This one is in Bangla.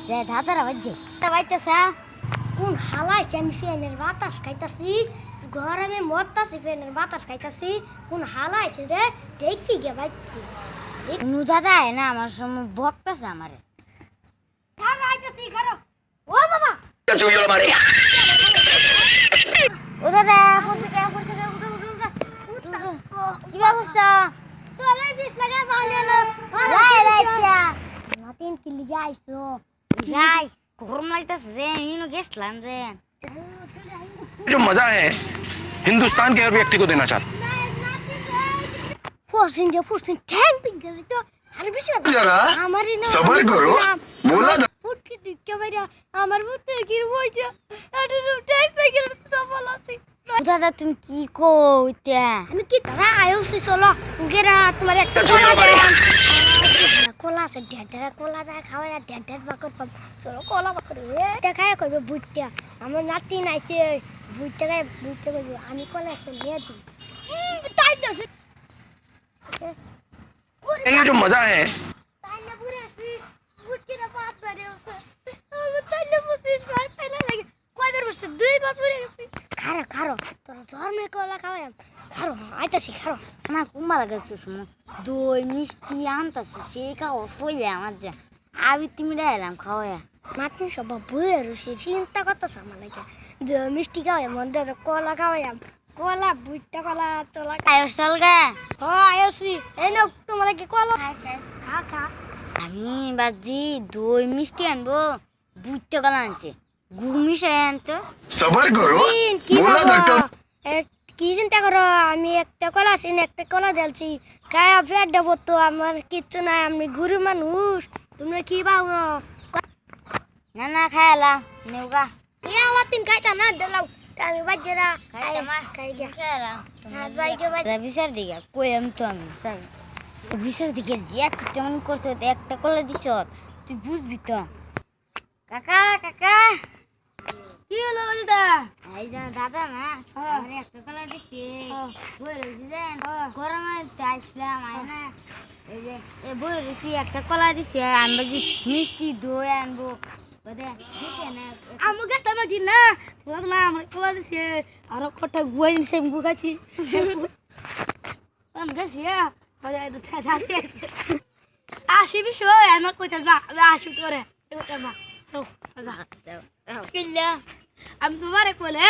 যে দাদারা বাজে বাইতেছে কোন হালাইছে আমি ফ্যানের বাতাস খাইতাছি গরমে মরতাছি ফ্যানের বাতাস খাইতাছি কোন হালাইছে রে দেখি গে বাইতে নু দাদা না আমার সময় বকতাছে আমারে দাদা আইতাছি ঘর ও বাবা ও দাদা কি অবস্থা তোলাই বিষ লাগা বানালো লাই লাইটা নাতিন কি লিগা আইছো যাই গরম লাগতাছে রে ইনো গেছলাম যে जो मजा है हिंदुस्तान के हर व्यक्ति को देना चाहता फोर्सिंग टैंक पिंग करे तो अरे बेशि जरा हमारी ना सबर करो बोला ना फुट की दिक्कत भाई আমার বুতে কি হইছে আরে ট্যাঙ্ক পিंग करे তো বলাছি দাদা তুমি কি কইতা আমি কি দাদা আইছি চলো গেরা তোমার একটা কোলা আছে ডেডা কোলা দা খাওয়া ডেডা বাকর পাব চলো কোলা বাকর এ দেখায় কইবে বুইটা আমার নাতি নাইছে বুইটা গায় বুইটা কইবে আমি কোলা একটা নিয়ে দিই তাই না ये जो मजा है তাই না পুরো আসি বুটকিরা পাত ধরে আছে আমি তাই না বুঝি তাই না লাগে কয়বার বসে দুইবার পুরো গেছি খারো খারো তোর ধর্মে কোলা খাওয়াম খারো আইতাছি খারো না কুম্বা লাগাছে শুনো দই মিষ্টি আনতাছে সেই খাও সইলে আমার যা আবি তুমি এলাম খাওয়া মাত্র সব বইয়ের রসি চিন্তা করতেছ আমার লাগে দই মিষ্টি খাওয়াই মন্দির কলা খাওয়াইম কলা বুইটা কলা চলা আয়স চলগা হ আয়সি এই নাও তোমার কি কলা খা খা আমি বাজি দই মিষ্টি আনবো বুইটা কলা আনছে গুড় মিশাই আনতো सबर करो बोला ना कब কি চিন্তা করো আমি একটা কলা আছি একটা কলা ঢালছি খায়া পেট দেবো তো আমার কিচ্ছু নাই আমি গরিব মানুষ তুমি কি পাও না না খায়ালা নেউগা আমার তিন খাইতা না দিলাও আমি বাজেরা খাই গিয়া খায়ালা যাই গে বাজ বিচার দিগা কইম তো আমি বিচার দিকে যে কেমন করতে একটা কলা দিছ তুই বুঝবি তো কাকা কাকা কি হলো দাদা এই যে দাদা না আমার একটা কলা দিছে বই রইছি যে গরমে আসলাম আই না এই যে বই রইছি একটা কলা দিছে আমি বাজি মিষ্টি দই আনবো বদে দিছে না আমু গাছটা বাজি না লাগলা আমার কলা দিছে আর কটা গুয়াই নিছে আমি খাইছি আমি গেছি বলে দুটা যাচ্ছে আসি বিষয় আমার কইতাল না আসি করে কইতাল না কিল্লা আমি তোমারে কইলে